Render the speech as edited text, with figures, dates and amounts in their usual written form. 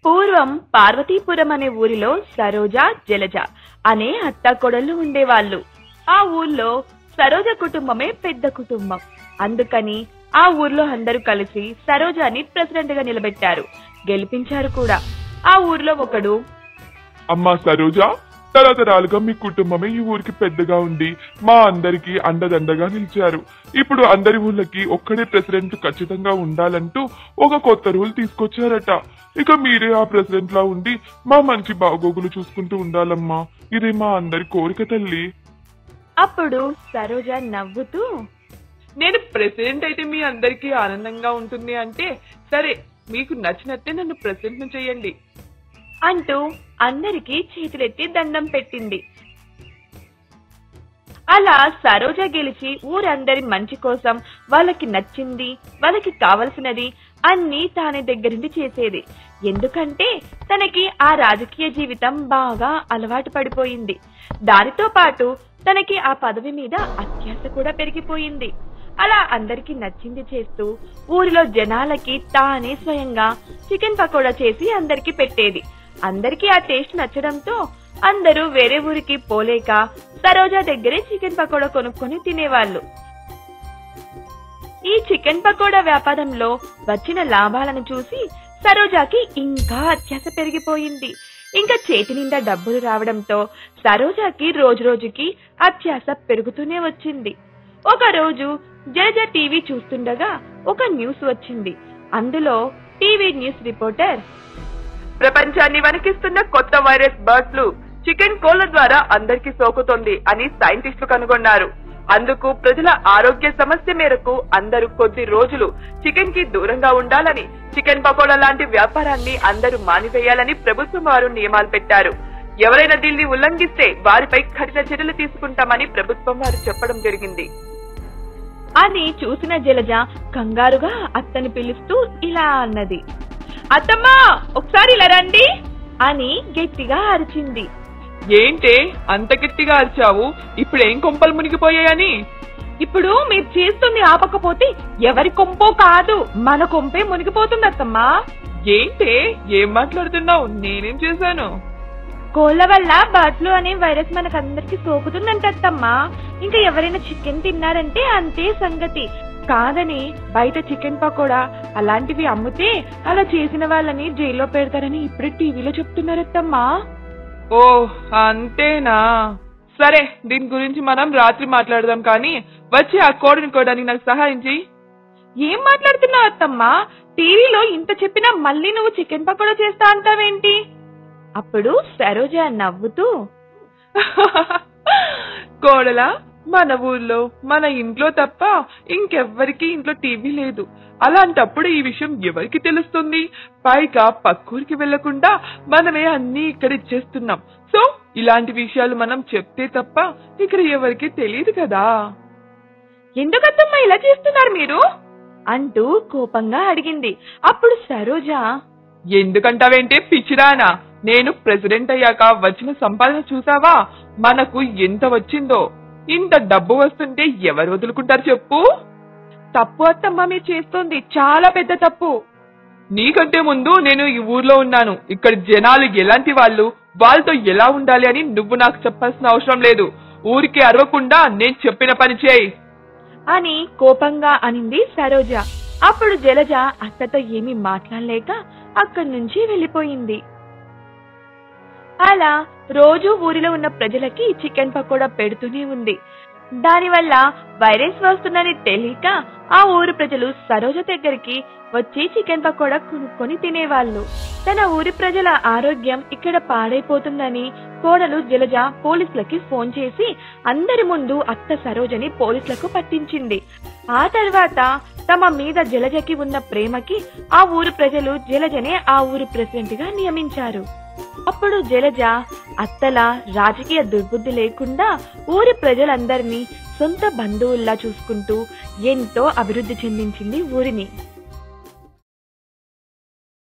పూర్వం పార్వతీపురం అనే ఊరిలో సరోజ, జలజ అనే అత్తాకోడళ్ళు ఉండేవాళ్ళు. ఆ ఊర్లో సరోజ కుటుంబమే పెద్ద కుటుంబం. అందుకని ఆ ఊర్లో అందరూ కలిసి సరోజని ప్రెసిడెంట్ గా నిలబెట్టారు, గెలిపించారు కూడా. ఆ ఊర్లో ఒకడు, అమ్మా సరోజ, తరతరాలుగా మీ కుటుంబమే ఈ ఊరికి పెద్దగా ఉండి మా అందరికి అండదండగా నిలిచారు. ఇప్పుడు అందరి ఊళ్ళకి ఒక్కడే ప్రెసిడెంట్ ఖచ్చితంగా ఉండాలంటూ ఒక కొత్త రూల్ తీసుకొచ్చారట. ఇక మీరే ఆ ప్రెసిడెంట్ లా ఉండి మా మంచి బాగోగులు చూసుకుంటూ ఉండాలమ్మా. ఇది మా అందరి కోరిక తల్లి. అప్పుడు సరోజ నవ్వుతూ, నేను ప్రెసిడెంట్ అయితే మీ అందరికీ ఆనందంగా ఉంటుంది అంటే సరే, మీకు నచ్చినట్టే నన్ను ప్రెసిడెంట్ చేయండి అంటూ అందరికీ చేతులెత్తి దండం పెట్టింది. అలా సరోజ గెలిచి ఊరందరి మంచి కోసం వాళ్ళకి నచ్చింది, వాళ్ళకి కావలసినది అన్ని తానే దగ్గరుండి చేసేది. ఎందుకంటే తనకి ఆ రాజకీయ జీవితం బాగా అలవాటు పడిపోయింది. దానితో పాటు తనకి ఆ పదవి మీద అత్యాశ కూడా పెరిగిపోయింది. అలా అందరికి నచ్చింది చేస్తూ ఊరిలో జనాలకి తానే స్వయంగా చికెన్ పకోడా చేసి అందరికి పెట్టేది. అందరికీ ఆ టేస్ట్ నచ్చడంతో అందరూ వేరే ఊరికి పోలేక సరోజ దగ్గరే చికెన్ పకోడా కొనుక్కొని తినేవాళ్ళు. ఈ చికెన్ పకోడా వ్యాపారంలో వచ్చిన లాభాలను చూసి సరోజకి ఇంకా అత్యాశ పెరిగిపోయింది. ఇంకా చేతి నిండా డబ్బులు రావడంతో సరోజకి రోజు రోజుకి అత్యాశ పెరుగుతూనే వచ్చింది. ఒక రోజు జలజ టీవీ చూస్తుండగా ఒక న్యూస్ వచ్చింది. అందులో టీవీ న్యూస్ రిపోర్టర్, ప్రపంచాన్ని వణికిస్తున్న కొత్త వైరస్ బర్డ్ ఫ్లూ చికెన్ కోళ్ల ద్వారా అందరికీ సోకుతోంది అని సైంటిస్టులు కనుగొన్నారు. అందుకు ప్రజల ఆరోగ్య సమస్య మేరకు అందరూ కొద్ది రోజులు చికెన్ కి దూరంగా ఉండాలని, చికెన్ పకోడా లాంటి వ్యాపారాన్ని అందరూ మానివేయాలని ప్రభుత్వం వారు నియమాలు పెట్టారు. ఎవరైనా దీన్ని ఉల్లంఘిస్తే వారిపై కఠిన చర్యలు తీసుకుంటామని ప్రభుత్వం వారు చెప్పడం జరిగింది. అని చూసిన జలజ కంగారుగా అత్తని పిలుస్తూ ఇలా అన్నది, అత్తమ్మా ఒకసారి ఇలా రండి అని గట్టిగా అరిచింది. ఏంటే అంత గట్టిగా అరిచావు? ఇప్పుడేం కొంపలు మునిగిపోయాయని? ఇప్పుడు మీరు చేస్తుంది ఆపకపోతే ఎవరి కొంపో కాదు, మన కొంపే మునిగిపోతుంది అత్తమ్మా. ఏంటే ఏం మాట్లాడుతున్నావు? నేనేం చేశాను? కోళ్ల వల్ల బర్డ్ ఫ్లూ అనే వైరస్ మనకందరికి సోకుతుందంట అత్తమ్మా. ఇంకా ఎవరైనా చికెన్ తిన్నారంటే అంతే సంగతి. కాదని బయట చికెన్ పకోడా అలాంటివి అమ్మితే అలా చేసిన వాళ్ళని జైల్లో పెడతారని ఇప్పుడే టీవీలో చెప్తున్నారత్తమ్మా. ఓ అంతేనా? సరే, దీని గురించి మనం రాత్రి మాట్లాడదాం. కానీ వచ్చి ఆ కోడిని కోయడానికి నాకు సహాయం చెయ్యి. ఏం మాట్లాడుతున్నావు అత్తమ్మా? టీవీలో ఇంత చెప్పినా మళ్ళీ నువ్వు చికెన్ పకోడా చేస్తా అంటావేంటి? అప్పుడు సరోజ నవ్వుతూ, కోడలా, మన ఊర్లో మన ఇంట్లో తప్ప ఇంకెవ్వరికి ఇంట్లో టీవీ లేదు. అలాంటప్పుడు ఈ విషయం ఎవరికి తెలుస్తుంది? పైగా పక్కూరికి వెళ్లకుండా మనమే అన్ని ఇక్కడ ఇచ్చేస్తున్నాం. సో ఇలాంటి విషయాలు మనం చెప్తే తప్ప ఇక్కడ ఎవరికి తెలియదు కదా. ఎందుకత్తమ్మా ఇలా చేస్తున్నారు మీరు అంటూ కోపంగా అడిగింది. అప్పుడు సరోజ, ఎందుకంటావేంటే పిచ్చిరానా? నేను ప్రెసిడెంట్ అయ్యాక వచ్చిన సంపాదన చూసావా? మనకు ఎంత వచ్చిందో. ఇంత డబ్బు వస్తుంటే ఎవరు వదులుకుంటారు చెప్పు? తప్పు అత్తమ్మా, మీరు చేస్తుంది చాలా పెద్ద తప్పు. నీకంటే ముందు నేను ఈ ఊర్లో ఉన్నాను. ఇక్కడ జనాలు ఎలాంటి వాళ్ళు, వాళ్ళతో ఎలా ఉండాలి అని నువ్వు నాకు చెప్పాల్సిన అవసరం లేదు. ఊరికే అరవకుండా నేను చెప్పిన పని చేయి అని కోపంగా అనింది సరోజ. అప్పుడు జలజ అత్తతో ఏమీ మాట్లాడలేక అక్కడి నుంచి వెళ్లిపోయింది. అలా రోజు ఊరిలో ఉన్న ప్రజలకి చికెన్ పకోడా పెడుతూనే ఉంది. దానివల్ల వైరస్ వస్తుందని తెలియక ఆ ఊరు ప్రజలు సరోజ దగ్గరికి వచ్చి చికెన్ పకోడా కొనుక్కొని తినేవాళ్ళు. తన ఊరి ప్రజల ఆరోగ్యం ఇక్కడ పాడైపోతుందని కోడలు జలజ పోలీసులకి ఫోన్ చేసి అందరి ముందు అత్త సరోజని పోలీసులకు పట్టించింది. ఆ తర్వాత తమ మీద జలజకి ఉన్న ప్రేమకి ఆ ఊరు ప్రజలు జలజనే ఆ ఊరు ప్రెసిడెంట్ గా నియమించారు. అప్పుడు జలజ అత్తలా రాజకీయ దుర్బుద్ధి లేకుండా ఊరి ప్రజలందరినీ సొంత బంధువుల్లా చూసుకుంటూ ఎంతో అభివృద్ధి చెందించింది ఊరిని.